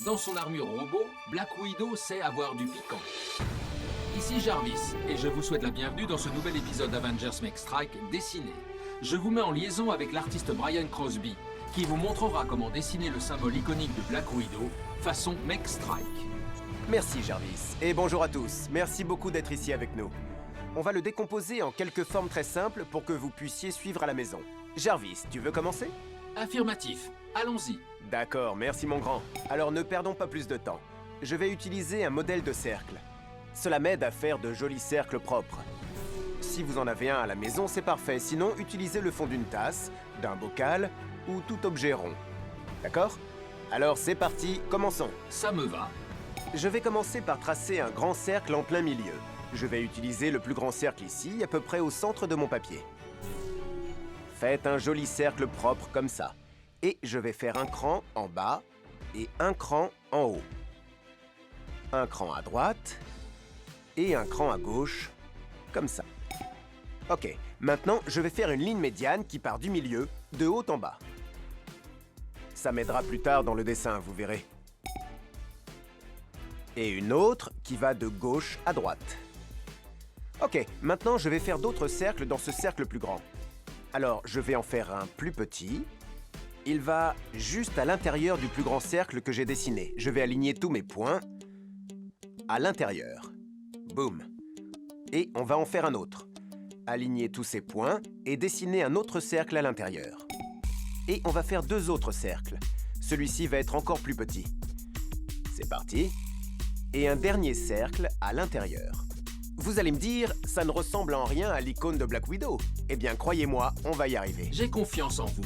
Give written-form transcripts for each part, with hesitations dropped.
Dans son armure robot, Black Widow sait avoir du piquant. Ici Jarvis, et je vous souhaite la bienvenue dans ce nouvel épisode Avengers Make Strike dessiné. Je vous mets en liaison avec l'artiste Brian Crosby, qui vous montrera comment dessiner le symbole iconique de Black Widow, façon Make Strike. Merci Jarvis, et bonjour à tous. Merci beaucoup d'être ici avec nous. On va le décomposer en quelques formes très simples pour que vous puissiez suivre à la maison. Jarvis, tu veux commencer? Affirmatif, allons-y. D'accord, merci mon grand. Alors ne perdons pas plus de temps. Je vais utiliser un modèle de cercle. Cela m'aide à faire de jolis cercles propres. Si vous en avez un à la maison, c'est parfait. Sinon, utilisez le fond d'une tasse, d'un bocal ou tout objet rond. D'accord? Alors c'est parti, commençons. Ça me va. Je vais commencer par tracer un grand cercle en plein milieu. Je vais utiliser le plus grand cercle ici, à peu près au centre de mon papier. Faites un joli cercle propre comme ça. Et je vais faire un cran en bas et un cran en haut. Un cran à droite et un cran à gauche, comme ça. Ok, maintenant je vais faire une ligne médiane qui part du milieu, de haut en bas. Ça m'aidera plus tard dans le dessin, vous verrez. Et une autre qui va de gauche à droite. Ok, maintenant je vais faire d'autres cercles dans ce cercle plus grand. Alors, je vais en faire un plus petit. Il va juste à l'intérieur du plus grand cercle que j'ai dessiné. Je vais aligner tous mes points à l'intérieur. Boum. Et on va en faire un autre. Aligner tous ces points et dessiner un autre cercle à l'intérieur. Et on va faire deux autres cercles. Celui-ci va être encore plus petit. C'est parti. Et un dernier cercle à l'intérieur. Vous allez me dire, ça ne ressemble en rien à l'icône de Black Widow. Eh bien, croyez-moi, on va y arriver. J'ai confiance en vous.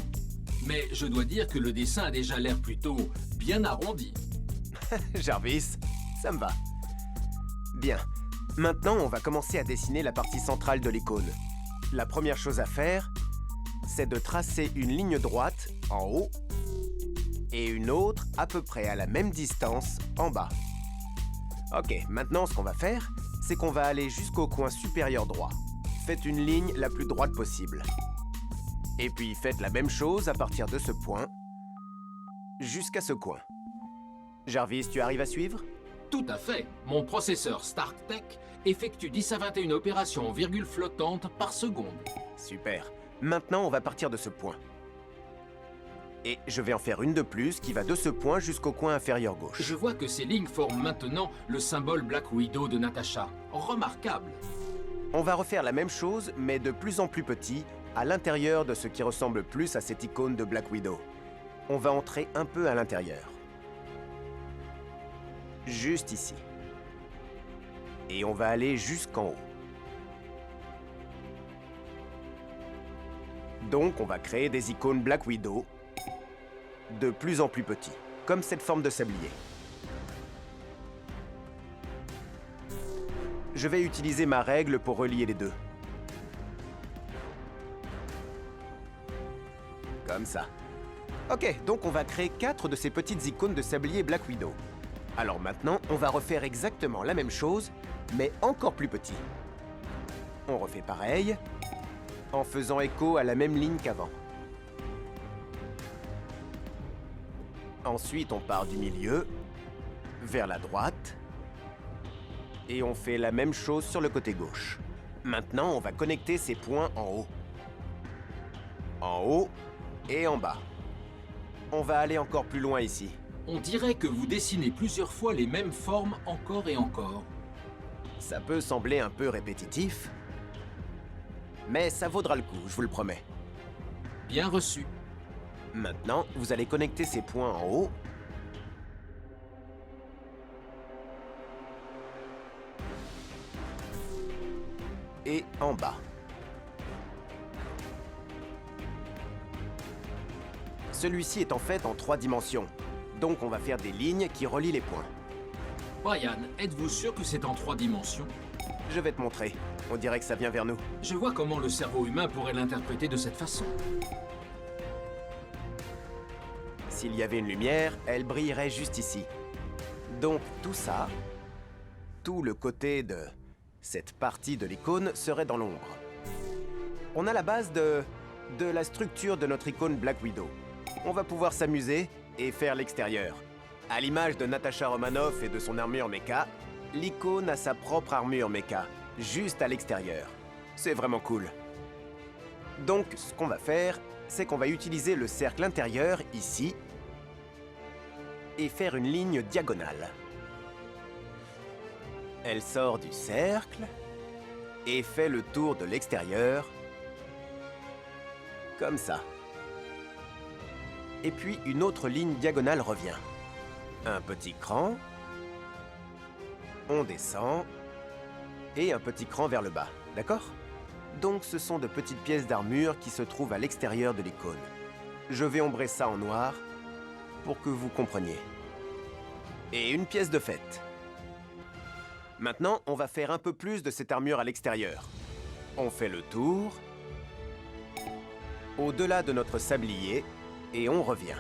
Mais je dois dire que le dessin a déjà l'air plutôt bien arrondi. Jarvis, ça me va. Bien. Maintenant, on va commencer à dessiner la partie centrale de l'icône. La première chose à faire, c'est de tracer une ligne droite en haut et une autre à peu près à la même distance en bas. Ok, maintenant ce qu'on va faire, c'est qu'on va aller jusqu'au coin supérieur droit. Faites une ligne la plus droite possible. Et puis faites la même chose à partir de ce point jusqu'à ce coin. Jarvis, tu arrives à suivre? Tout à fait. Mon processeur Stark Tech effectue 10 à 21 opérations en virgule flottante par seconde. Super. Maintenant, on va partir de ce point. Et je vais en faire une de plus qui va de ce point jusqu'au coin inférieur gauche. Je vois que ces lignes forment maintenant le symbole Black Widow de Natasha. Remarquable. On va refaire la même chose, mais de plus en plus petit, à l'intérieur de ce qui ressemble plus à cette icône de Black Widow. On va entrer un peu à l'intérieur. Juste ici. Et on va aller jusqu'en haut. Donc, on va créer des icônes Black Widow de plus en plus petits, comme cette forme de sablier. Je vais utiliser ma règle pour relier les deux. Comme ça. Ok, donc on va créer 4 de ces petites icônes de sablier Black Widow. Alors maintenant, on va refaire exactement la même chose, mais encore plus petit. On refait pareil, en faisant écho à la même ligne qu'avant. Ensuite, on part du milieu, vers la droite, et on fait la même chose sur le côté gauche. Maintenant, on va connecter ces points en haut. En haut et en bas. On va aller encore plus loin ici. On dirait que vous dessinez plusieurs fois les mêmes formes encore et encore. Ça peut sembler un peu répétitif, mais ça vaudra le coup, je vous le promets. Bien reçu. Maintenant, vous allez connecter ces points en haut. Et en bas. Celui-ci est en fait en 3 dimensions. Donc on va faire des lignes qui relient les points. Brian, êtes-vous sûr que c'est en 3 dimensions? Je vais te montrer. On dirait que ça vient vers nous. Je vois comment le cerveau humain pourrait l'interpréter de cette façon. S'il y avait une lumière, elle brillerait juste ici. Donc tout ça, tout le côté de cette partie de l'icône serait dans l'ombre. On a la base de la structure de notre icône Black Widow. On va pouvoir s'amuser et faire l'extérieur. À l'image de Natasha Romanoff et de son armure mecha, l'icône a sa propre armure mecha, juste à l'extérieur. C'est vraiment cool. Donc, ce qu'on va faire, c'est qu'on va utiliser le cercle intérieur, ici, et faire une ligne diagonale. Elle sort du cercle et fait le tour de l'extérieur, comme ça. Et puis une autre ligne diagonale revient. Un petit cran, on descend, et un petit cran vers le bas, d'accord? Donc ce sont de petites pièces d'armure qui se trouvent à l'extérieur de l'icône. Je vais ombrer ça en noir pour que vous compreniez. Et une pièce de fête. Maintenant, on va faire un peu plus de cette armure à l'extérieur. On fait le tour, au-delà de notre sablier, et on revient.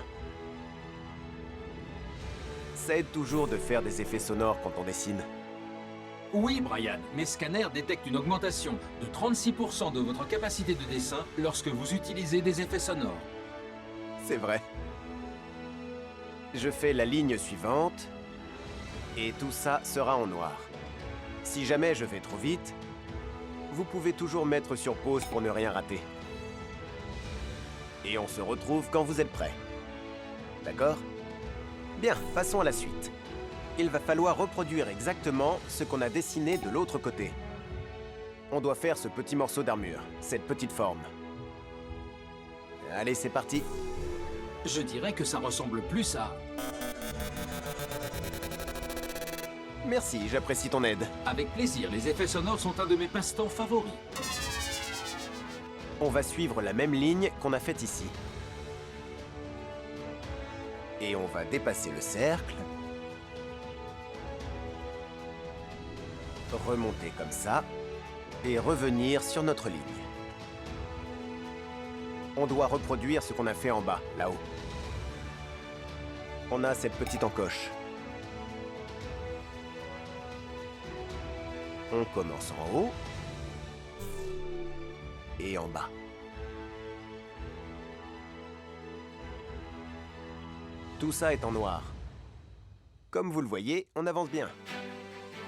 Ça aide toujours de faire des effets sonores quand on dessine. Oui, Brian, mes scanners détectent une augmentation de 36% de votre capacité de dessin lorsque vous utilisez des effets sonores. C'est vrai. Je fais la ligne suivante, et tout ça sera en noir. Si jamais je vais trop vite, vous pouvez toujours mettre sur pause pour ne rien rater. Et on se retrouve quand vous êtes prêts. D'accord? Bien, passons à la suite. Il va falloir reproduire exactement ce qu'on a dessiné de l'autre côté. On doit faire ce petit morceau d'armure, cette petite forme. Allez, c'est parti. Je dirais que ça ressemble plus à... Merci, j'apprécie ton aide. Avec plaisir, les effets sonores sont un de mes passe-temps favoris. On va suivre la même ligne qu'on a faite ici. Et on va dépasser le cercle. Remonter comme ça. Et revenir sur notre ligne. On doit reproduire ce qu'on a fait en bas, là-haut. On a cette petite encoche. On commence en haut et en bas. Tout ça est en noir. Comme vous le voyez, on avance bien.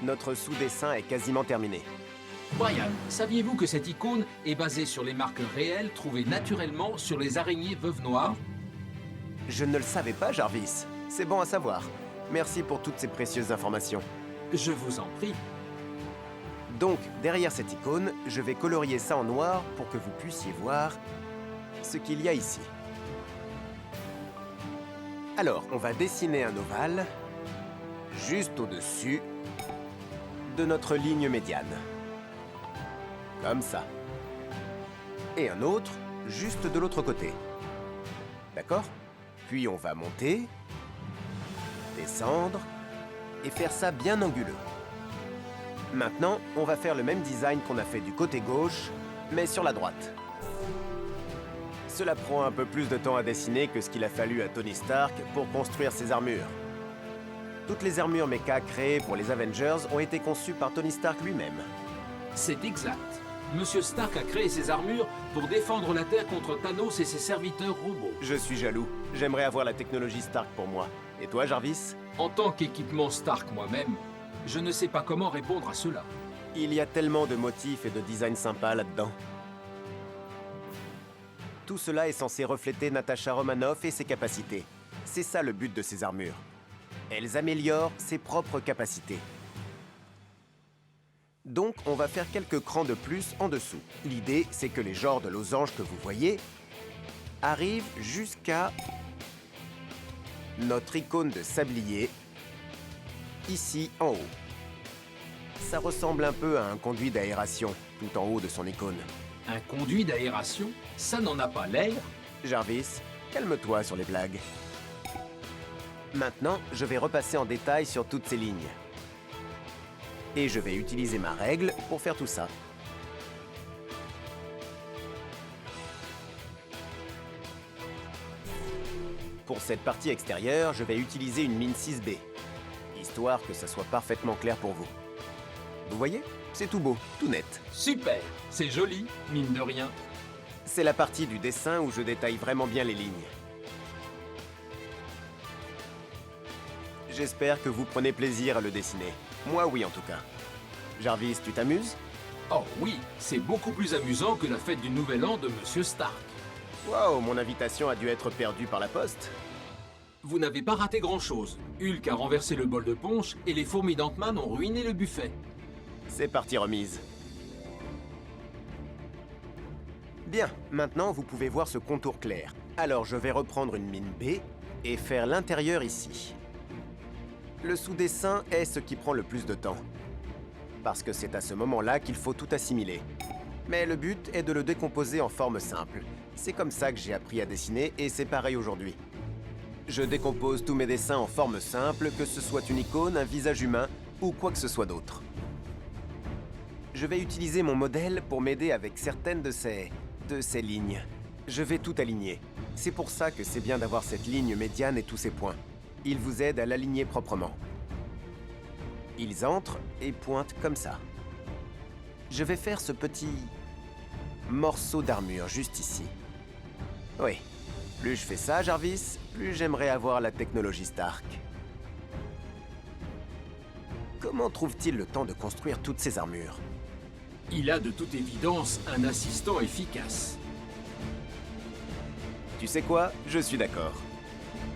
Notre sous-dessin est quasiment terminé. Brian, saviez-vous que cette icône est basée sur les marques réelles trouvées naturellement sur les araignées veuves noires? Je ne le savais pas, Jarvis. C'est bon à savoir. Merci pour toutes ces précieuses informations. Je vous en prie. Donc, derrière cette icône, je vais colorier ça en noir pour que vous puissiez voir ce qu'il y a ici. Alors, on va dessiner un ovale juste au-dessus de notre ligne médiane. Comme ça. Et un autre juste de l'autre côté. D'accord? Puis on va monter, descendre et faire ça bien anguleux. Maintenant, on va faire le même design qu'on a fait du côté gauche, mais sur la droite. Cela prend un peu plus de temps à dessiner que ce qu'il a fallu à Tony Stark pour construire ses armures. Toutes les armures mecha créées pour les Avengers ont été conçues par Tony Stark lui-même. C'est exact. Monsieur Stark a créé ses armures pour défendre la Terre contre Thanos et ses serviteurs robots. Je suis jaloux. J'aimerais avoir la technologie Stark pour moi. Et toi, Jarvis? En tant qu'équipement Stark moi-même, je ne sais pas comment répondre à cela. Il y a tellement de motifs et de designs sympas là-dedans. Tout cela est censé refléter Natasha Romanoff et ses capacités. C'est ça le but de ces armures. Elles améliorent ses propres capacités. Donc, on va faire quelques crans de plus en dessous. L'idée, c'est que les genres de losanges que vous voyez arrivent jusqu'à notre icône de sablier, ici en haut. Ça ressemble un peu à un conduit d'aération, tout en haut de son icône. Un conduit d'aération? Ça n'en a pas l'air. Jarvis, calme-toi sur les blagues. Maintenant, je vais repasser en détail sur toutes ces lignes. Et je vais utiliser ma règle pour faire tout ça. Pour cette partie extérieure, je vais utiliser une mine 6B, histoire que ça soit parfaitement clair pour vous. Vous voyez? C'est tout beau, tout net. Super, c'est joli, mine de rien. C'est la partie du dessin où je détaille vraiment bien les lignes. J'espère que vous prenez plaisir à le dessiner. Moi, oui, en tout cas. Jarvis, tu t'amuses? Oh oui, c'est beaucoup plus amusant que la fête du Nouvel An de Monsieur Stark. Waouh, mon invitation a dû être perdue par la poste. Vous n'avez pas raté grand-chose. Hulk a renversé le bol de punch et les fourmis d'Ant-Man ont ruiné le buffet. C'est parti remise. Bien, maintenant vous pouvez voir ce contour clair. Alors je vais reprendre une mine B et faire l'intérieur ici. Le sous-dessin est ce qui prend le plus de temps. Parce que c'est à ce moment-là qu'il faut tout assimiler. Mais le but est de le décomposer en forme simple. C'est comme ça que j'ai appris à dessiner et c'est pareil aujourd'hui. Je décompose tous mes dessins en forme simple, que ce soit une icône, un visage humain ou quoi que ce soit d'autre. Je vais utiliser mon modèle pour m'aider avec certaines de ces lignes. Je vais tout aligner. C'est pour ça que c'est bien d'avoir cette ligne médiane et tous ces points. Ils vous aident à l'aligner proprement. Ils entrent et pointent comme ça. Je vais faire ce petit morceau d'armure juste ici. Oui, plus je fais ça, Jarvis, plus j'aimerais avoir la technologie Stark. Comment trouve-t-il le temps de construire toutes ces armures? Il a de toute évidence un assistant efficace. Tu sais quoi? Je suis d'accord.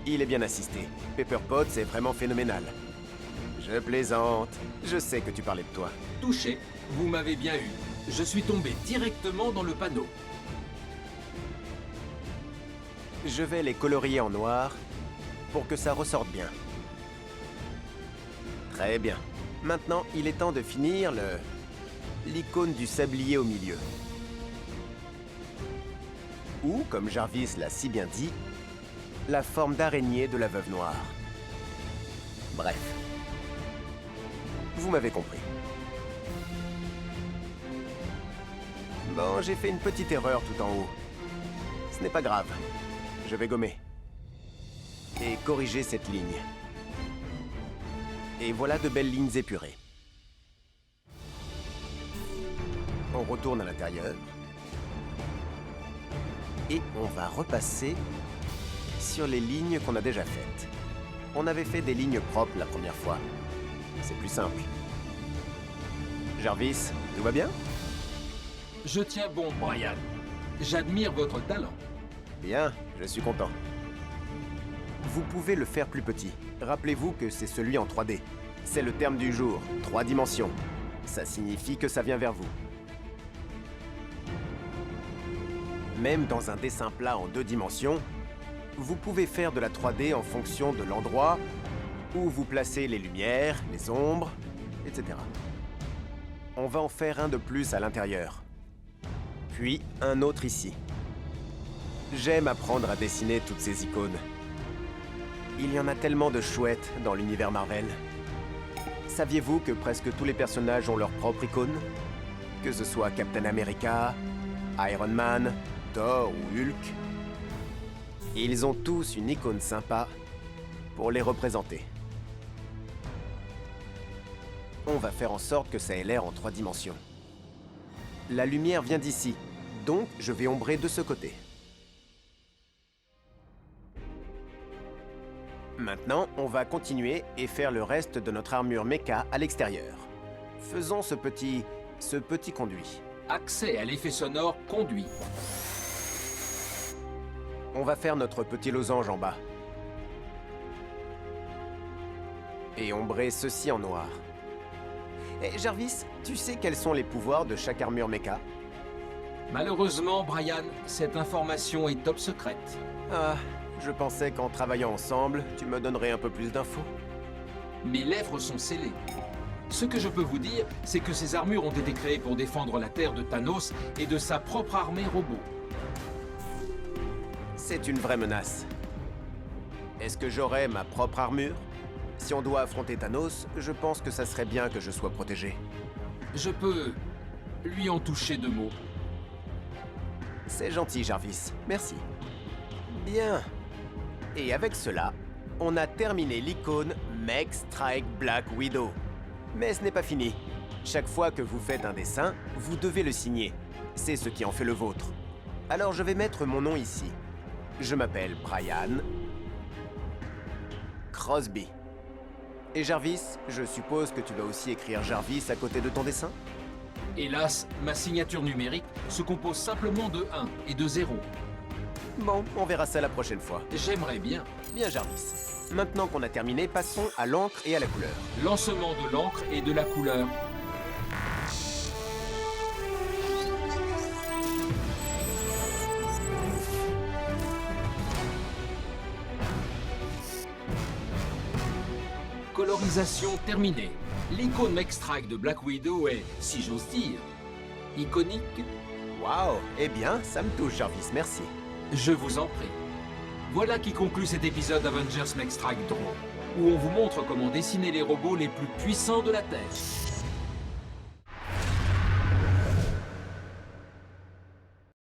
Il est bien assisté. Pepper Potts est vraiment phénoménal. Je plaisante. Je sais que tu parlais de toi. Touché, vous m'avez bien eu. Je suis tombé directement dans le panneau. Je vais les colorier en noir pour que ça ressorte bien. Très bien. Maintenant, il est temps de finir l'icône du sablier au milieu. Ou, comme Jarvis l'a si bien dit, la forme d'araignée de la Veuve Noire. Bref. Vous m'avez compris. Bon, j'ai fait une petite erreur tout en haut. Ce n'est pas grave. Je vais gommer. Et corriger cette ligne. Et voilà de belles lignes épurées. On retourne à l'intérieur. Et on va repasser sur les lignes qu'on a déjà faites. On avait fait des lignes propres la première fois. C'est plus simple. Jarvis, tout va bien? Je tiens bon, Brian. J'admire votre talent. Bien, je suis content. Vous pouvez le faire plus petit. Rappelez-vous que c'est celui en 3D. C'est le terme du jour, 3 dimensions. Ça signifie que ça vient vers vous. Même dans un dessin plat en 2 dimensions, vous pouvez faire de la 3D en fonction de l'endroit où vous placez les lumières, les ombres, etc. On va en faire un de plus à l'intérieur. Puis un autre ici. J'aime apprendre à dessiner toutes ces icônes. Il y en a tellement de chouettes dans l'univers Marvel. Saviez-vous que presque tous les personnages ont leur propre icône? Que ce soit Captain America, Iron Man, Thor ou Hulk. Ils ont tous une icône sympa pour les représenter. On va faire en sorte que ça ait l'air en 3 dimensions. La lumière vient d'ici, donc je vais ombrer de ce côté. Maintenant, on va continuer et faire le reste de notre armure méca à l'extérieur. Faisons ce petit conduit. Accès à l'effet sonore conduit. On va faire notre petit losange en bas. Et ombrer ceci en noir. Et Jarvis, tu sais quels sont les pouvoirs de chaque armure méca? Malheureusement, Brian, cette information est top secrète. Ah, je pensais qu'en travaillant ensemble, tu me donnerais un peu plus d'infos. Mes lèvres sont scellées. Ce que je peux vous dire, c'est que ces armures ont été créées pour défendre la Terre de Thanos et de sa propre armée robot. C'est une vraie menace. Est-ce que j'aurai ma propre armure? Si on doit affronter Thanos, je pense que ça serait bien que je sois protégé. Je peux lui en toucher 2 mots. C'est gentil, Jarvis. Merci. Bien. Et avec cela, on a terminé l'icône Make Strike Black Widow. Mais ce n'est pas fini. Chaque fois que vous faites un dessin, vous devez le signer. C'est ce qui en fait le vôtre. Alors je vais mettre mon nom ici. Je m'appelle Brian Crosby. Et Jarvis, je suppose que tu vas aussi écrire Jarvis à côté de ton dessin? Hélas, ma signature numérique se compose simplement de 1 et de 0. Bon, on verra ça la prochaine fois. J'aimerais bien. Bien Jarvis. Maintenant qu'on a terminé, passons à l'encre et à la couleur. Lancement de l'encre et de la couleur. Colorisation terminée. L'icône Mech-Strike de Black Widow est, si j'ose dire, iconique. Waouh! Eh bien, ça me touche Jarvis, merci. Je vous en prie. Voilà qui conclut cet épisode Avengers Mech-Strike Draw, où on vous montre comment dessiner les robots les plus puissants de la Terre.